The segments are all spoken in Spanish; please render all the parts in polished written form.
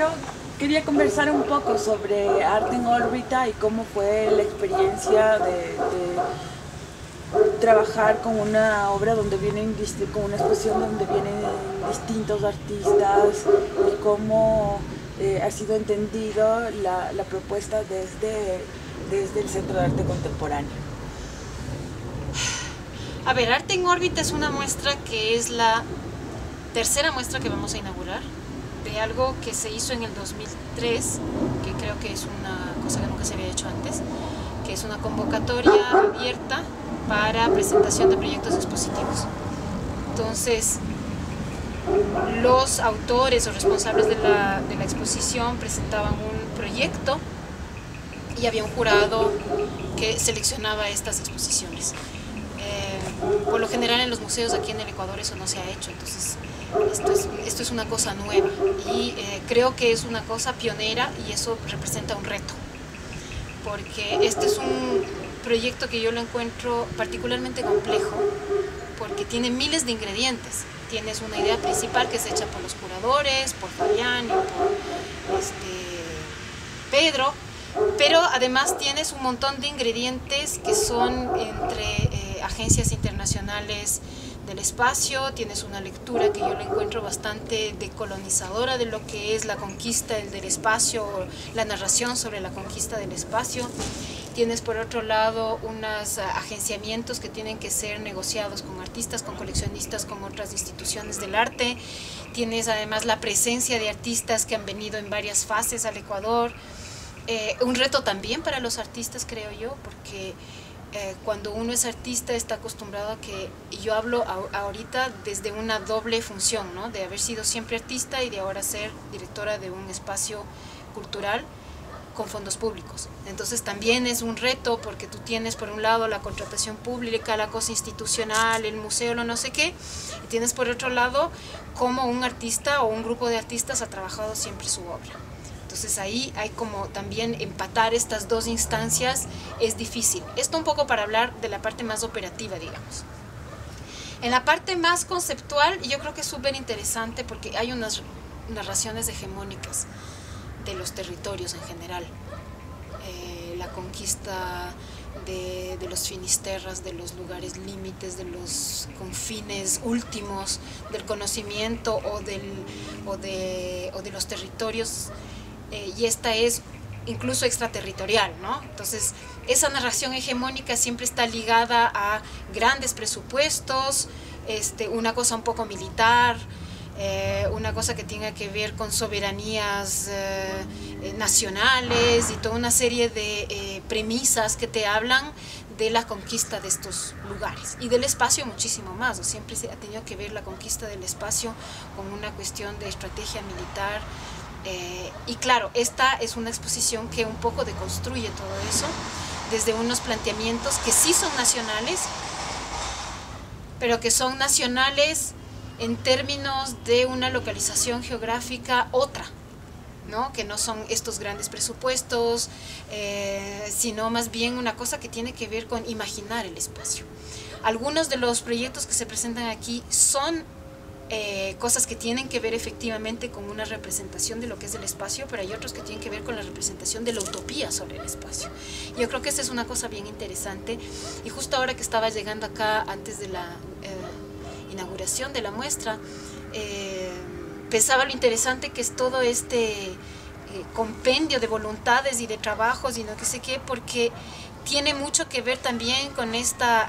yo quería conversar un poco sobre arte en órbita y cómo fue la experiencia de trabajar con una obra donde vienen, con una exposición donde vienen distintos artistas y cómo ha sido entendido la propuesta desde el Centro de Arte Contemporáneo. A ver, Arte en órbita es una muestra que es la tercera muestra que vamos a inaugurar de algo que se hizo en el 2003, que creo que es una cosa que nunca se había hecho antes, que es una convocatoria abierta para presentación de proyectos expositivos. Entonces, los autores o responsables de la exposición presentaban un proyecto y había un jurado que seleccionaba estas exposiciones. Por lo general en los museos aquí en el Ecuador eso no se ha hecho, entonces esto es una cosa nueva y creo que es una cosa pionera y eso representa un reto, porque este es un proyecto que yo lo encuentro particularmente complejo porque tiene miles de ingredientes. Tienes una idea principal que es hecha por los curadores, por Fabián y por Pedro, pero además tienes un montón de ingredientes que son entre agencias internacionales del espacio. Tienes una lectura que yo la encuentro bastante decolonizadora de lo que es la conquista del espacio, o la narración sobre la conquista del espacio. Tienes por otro lado unos agenciamientos que tienen que ser negociados con artistas, con coleccionistas, con otras instituciones del arte. Tienes además la presencia de artistas que han venido en varias fases al Ecuador. Un reto también para los artistas, creo yo, porque cuando uno es artista está acostumbrado a que, y yo hablo ahorita desde una doble función, ¿no? De haber sido siempre artista y de ahora ser directora de un espacio cultural con fondos públicos. Entonces también es un reto porque tú tienes por un lado la contratación pública, la cosa institucional, el museo, lo no sé qué, y tienes por otro lado cómo un artista o un grupo de artistas ha trabajado siempre su obra. Entonces ahí hay como también empatar estas dos instancias es difícil. Esto un poco para hablar de la parte más operativa, digamos. En la parte más conceptual yo creo que es súper interesante porque hay unas narraciones hegemónicas de los territorios en general. La conquista de los finisterras, de los lugares límites, de los confines últimos del conocimiento o de los territorios. Y esta es incluso extraterritorial, ¿no? Entonces, esa narración hegemónica siempre está ligada a grandes presupuestos, una cosa un poco militar, una cosa que tenga que ver con soberanías nacionales y toda una serie de premisas que te hablan de la conquista de estos lugares y del espacio muchísimo más. Siempre se ha tenido que ver la conquista del espacio con una cuestión de estrategia militar. Y claro, esta es una exposición que un poco deconstruye todo eso desde unos planteamientos que sí son nacionales, pero que son nacionales en términos de una localización geográfica otra, ¿no? Que no son estos grandes presupuestos, sino más bien una cosa que tiene que ver con imaginar el espacio. Algunos de los proyectos que se presentan aquí son cosas que tienen que ver efectivamente con una representación de lo que es el espacio, pero hay otros que tienen que ver con la representación de la utopía sobre el espacio. Yo creo que esa es una cosa bien interesante y justo ahora que estaba llegando acá antes de la inauguración de la muestra, pensaba lo interesante que es todo este compendio de voluntades y de trabajos y no que sé qué, porque tiene mucho que ver también con esta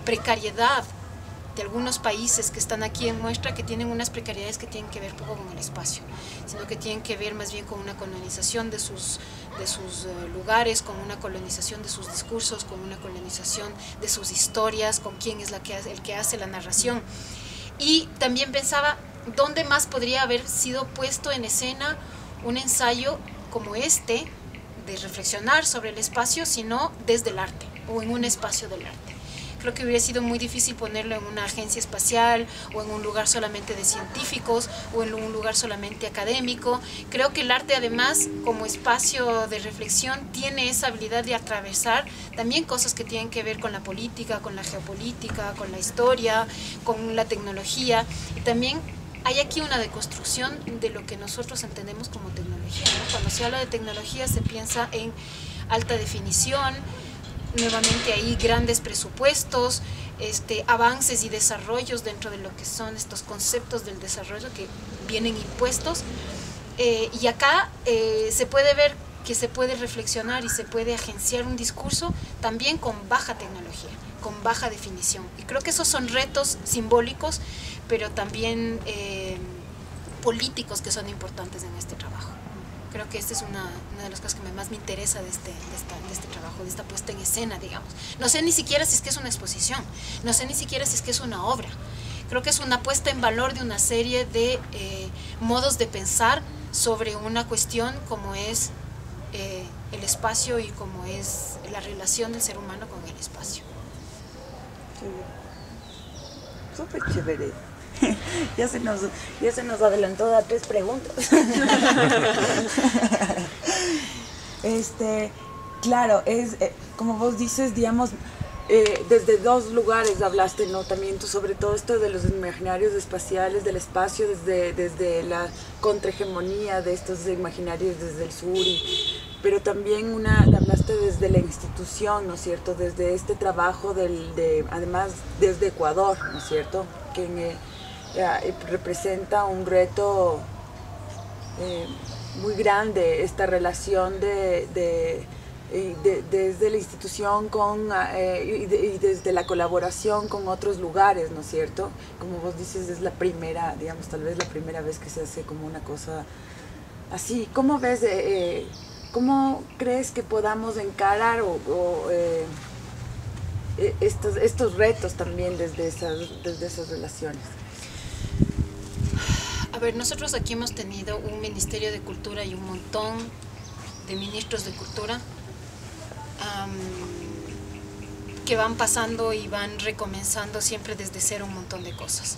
precariedad de algunos países que están aquí en muestra, que tienen unas precariedades que tienen que ver poco con el espacio, sino que tienen que ver más bien con una colonización de sus lugares, con una colonización de sus discursos, con una colonización de sus historias, con quién es el que hace la narración. Y también pensaba, ¿dónde más podría haber sido puesto en escena un ensayo como este, de reflexionar sobre el espacio, sino desde el arte, o en un espacio del arte? Creo que hubiera sido muy difícil ponerlo en una agencia espacial o en un lugar solamente de científicos o en un lugar solamente académico. Creo que el arte además como espacio de reflexión tiene esa habilidad de atravesar también cosas que tienen que ver con la política, con la geopolítica, con la historia, con la tecnología y también hay aquí una deconstrucción de lo que nosotros entendemos como tecnología, ¿no? Cuando se habla de tecnología se piensa en alta definición, nuevamente ahí grandes presupuestos, avances y desarrollos dentro de lo que son estos conceptos del desarrollo que vienen impuestos, y acá se puede ver que se puede reflexionar y se puede agenciar un discurso también con baja tecnología, con baja definición, y creo que esos son retos simbólicos pero también políticos que son importantes en este trabajo. Creo que esta es una de las cosas que más me interesa de este trabajo, de esta puesta en escena, digamos. No sé ni siquiera si es que es una exposición, no sé ni siquiera si es que es una obra. Creo que es una puesta en valor de una serie de modos de pensar sobre una cuestión como es el espacio y como es la relación del ser humano con el espacio. Súper chévere. Ya se nos adelantó a 3 preguntas. Claro, es como vos dices, digamos, desde 2 lugares hablaste, ¿no? También tú sobre todo esto de los imaginarios espaciales, del espacio, desde la contrahegemonía de estos imaginarios desde el sur, pero también hablaste desde la institución, ¿no es cierto? Desde este trabajo, además desde Ecuador, ¿no es cierto? Que representa un reto muy grande, esta relación desde la institución y desde la colaboración con otros lugares, ¿no es cierto? Como vos dices, es la primera, digamos, tal vez la primera vez que se hace como una cosa así. ¿Cómo ves, cómo crees que podamos encarar estos retos también desde esas relaciones? A ver, nosotros aquí hemos tenido un Ministerio de Cultura y un montón de ministros de cultura que van pasando y van recomenzando siempre desde cero un montón de cosas.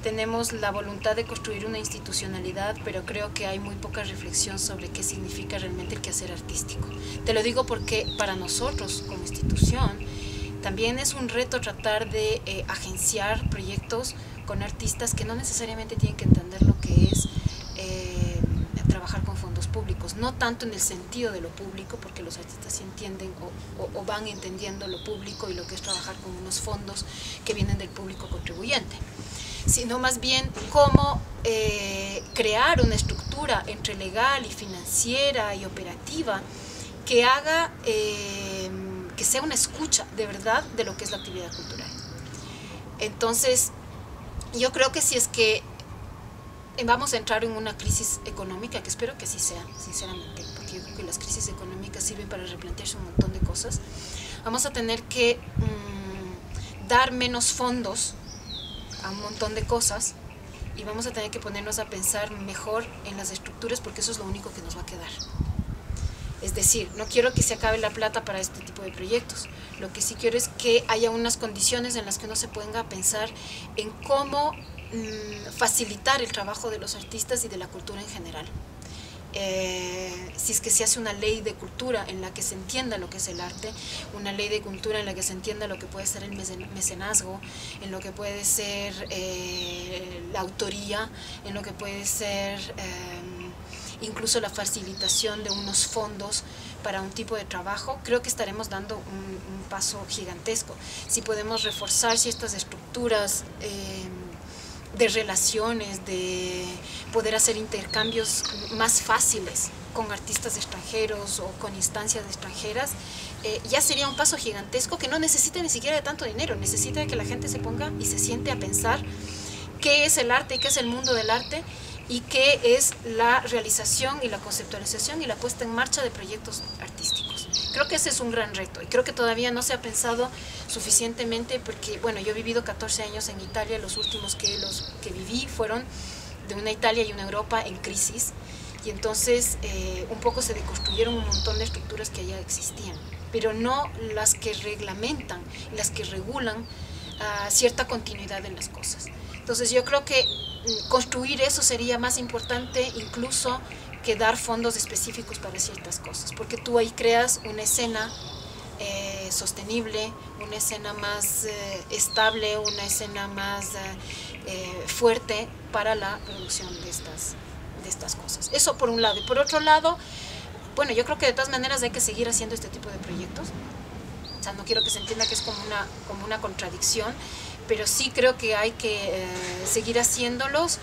Tenemos la voluntad de construir una institucionalidad, pero creo que hay muy poca reflexión sobre qué significa realmente el quehacer artístico. Te lo digo porque para nosotros como institución también es un reto tratar de agenciar proyectos con artistas que no necesariamente tienen que entender lo que es trabajar con fondos públicos, no tanto en el sentido de lo público, porque los artistas sí entienden o van entendiendo lo público y lo que es trabajar con unos fondos que vienen del público contribuyente, sino más bien cómo crear una estructura entre legal y financiera y operativa que haga que sea una escucha de verdad de lo que es la actividad cultural. Entonces, yo creo que si es que vamos a entrar en una crisis económica, que espero que así sea, sinceramente, porque yo creo que las crisis económicas sirven para replantearse un montón de cosas, vamos a tener que dar menos fondos a un montón de cosas y vamos a tener que ponernos a pensar mejor en las estructuras, porque eso es lo único que nos va a quedar. Es decir, no quiero que se acabe la plata para este tipo de proyectos. Lo que sí quiero es que haya unas condiciones en las que uno se ponga a pensar en cómo facilitar el trabajo de los artistas y de la cultura en general. Si es que se hace una ley de cultura en la que se entienda lo que es el arte, una ley de cultura en la que se entienda lo que puede ser el mecenazgo, en lo que puede ser la autoría, en lo que puede ser incluso la facilitación de unos fondos para un tipo de trabajo, creo que estaremos dando un paso gigantesco. Si podemos reforzar ciertas estructuras de relaciones, de poder hacer intercambios más fáciles con artistas extranjeros o con instancias extranjeras, ya sería un paso gigantesco que no necesita ni siquiera de tanto dinero, necesita de que la gente se ponga y se siente a pensar qué es el arte y qué es el mundo del arte y qué es la realización y la conceptualización y la puesta en marcha de proyectos artísticos. Creo que ese es un gran reto y creo que todavía no se ha pensado suficientemente porque, bueno, yo he vivido 14 años en Italia, los últimos que viví fueron de una Italia y una Europa en crisis y entonces un poco se deconstruyeron un montón de estructuras que allá existían, pero no las que reglamentan, las que regulan cierta continuidad en las cosas. Entonces yo creo que construir eso sería más importante incluso que dar fondos específicos para ciertas cosas, porque tú ahí creas una escena sostenible, una escena más estable, una escena más fuerte para la producción de estas cosas. Eso por un lado. Y por otro lado, bueno, yo creo que de todas maneras hay que seguir haciendo este tipo de proyectos. O sea, no quiero que se entienda que es como una contradicción, pero sí creo que hay que seguir haciéndolos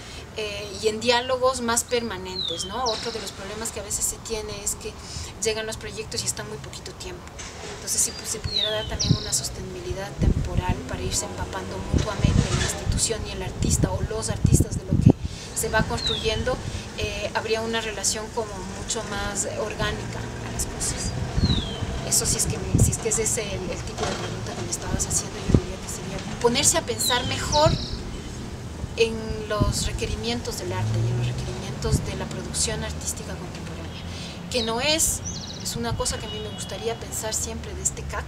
y en diálogos más permanentes, ¿no? Otro de los problemas que a veces se tiene es que llegan los proyectos y están muy poquito tiempo. Entonces, si se pudiera dar también una sostenibilidad temporal para irse empapando mutuamente la institución y el artista o los artistas de lo que se va construyendo, habría una relación como mucho más orgánica a las cosas. Eso si es que ese es el tipo de pregunta que me estabas haciendo, yo diría que sería ponerse a pensar mejor en los requerimientos del arte y en los requerimientos de la producción artística contemporánea, que no es una cosa que a mí me gustaría pensar siempre de este CAC,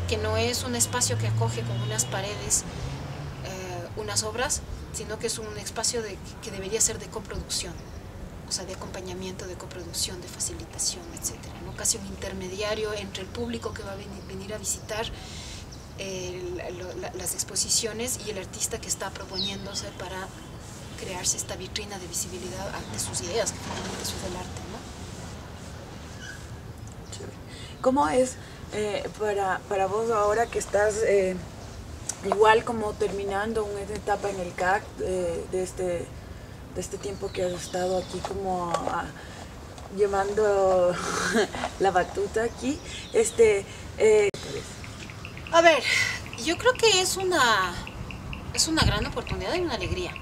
que no es un espacio que acoge con unas paredes unas obras, sino que es un espacio que debería ser de coproducción, o sea, de acompañamiento, de coproducción, de facilitación, etcétera, ¿no? Casi un intermediario entre el público que va a venir a visitar las exposiciones y el artista que está proponiéndose para crearse esta vitrina de visibilidad ante sus ideas, que finalmente eso es el arte, ¿no? ¿Cómo es para vos ahora que estás igual como terminando una etapa en el CAC de este tiempo que has estado aquí como llevando la batuta aquí? A ver, yo creo que es una gran oportunidad y una alegría.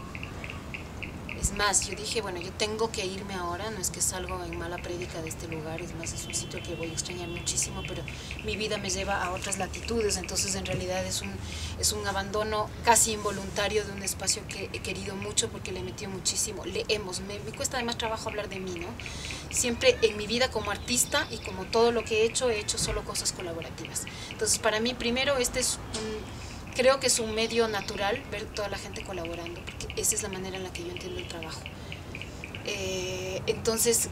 Es más, yo dije, bueno, yo tengo que irme ahora, no es que salgo en mala prédica de este lugar, es más, es un sitio que voy a extrañar muchísimo, pero mi vida me lleva a otras latitudes, entonces en realidad es un abandono casi involuntario de un espacio que he querido mucho porque le he metido muchísimo, me cuesta además trabajo hablar de mí, ¿no? Siempre en mi vida como artista y como todo lo que he hecho solo cosas colaborativas. Entonces para mí primero creo que es un medio natural ver toda la gente colaborando, porque esa es la manera en la que yo entiendo el trabajo. Entonces,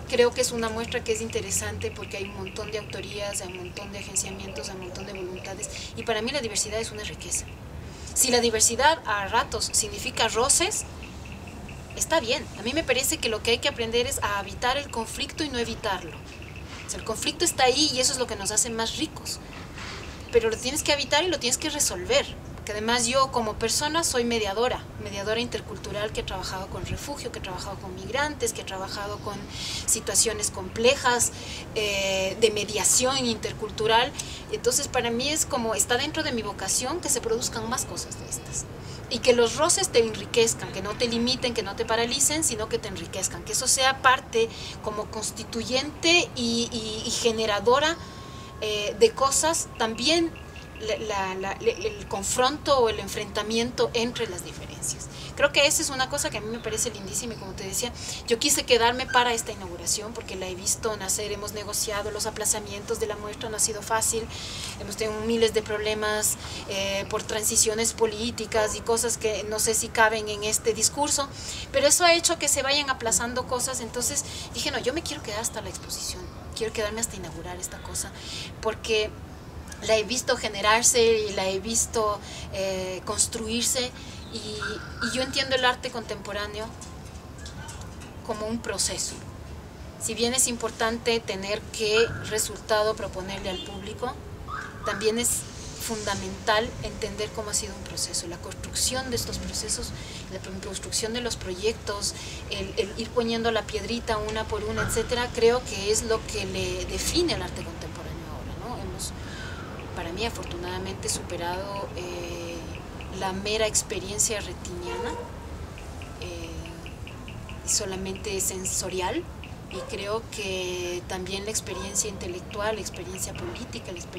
creo que es una muestra que es interesante porque hay un montón de autorías, hay un montón de agenciamientos, hay un montón de voluntades, y para mí la diversidad es una riqueza. Si la diversidad a ratos significa roces, está bien. A mí me parece que lo que hay que aprender es a habitar el conflicto y no evitarlo. O sea, el conflicto está ahí y eso es lo que nos hace más ricos. Pero lo tienes que habitar y lo tienes que resolver, que además yo como persona soy mediadora intercultural, que he trabajado con refugio, que he trabajado con migrantes, que he trabajado con situaciones complejas de mediación intercultural. Entonces para mí es como, está dentro de mi vocación que se produzcan más cosas de estas y que los roces te enriquezcan, que no te limiten, que no te paralicen, sino que te enriquezcan, que eso sea parte como constituyente y generadora de cosas, también el confronto o el enfrentamiento entre las diferencias. Creo que esa es una cosa que a mí me parece lindísima y como te decía, yo quise quedarme para esta inauguración porque la he visto nacer, hemos negociado los aplazamientos de la muestra, no ha sido fácil, hemos tenido miles de problemas por transiciones políticas y cosas que no sé si caben en este discurso, pero eso ha hecho que se vayan aplazando cosas. Entonces dije, no, yo me quiero quedar hasta la exposición, quiero quedarme hasta inaugurar esta cosa, porque la he visto generarse y la he visto construirse y yo entiendo el arte contemporáneo como un proceso. Si bien es importante tener qué resultado proponerle al público, también es fundamental entender cómo ha sido un proceso, la construcción de estos procesos, la construcción de los proyectos, el ir poniendo la piedrita una por una, etcétera, creo que es lo que le define al arte contemporáneo ahora, ¿no? Hemos, para mí, afortunadamente superado la mera experiencia retiniana, solamente sensorial, y creo que también la experiencia intelectual, la experiencia política, la experiencia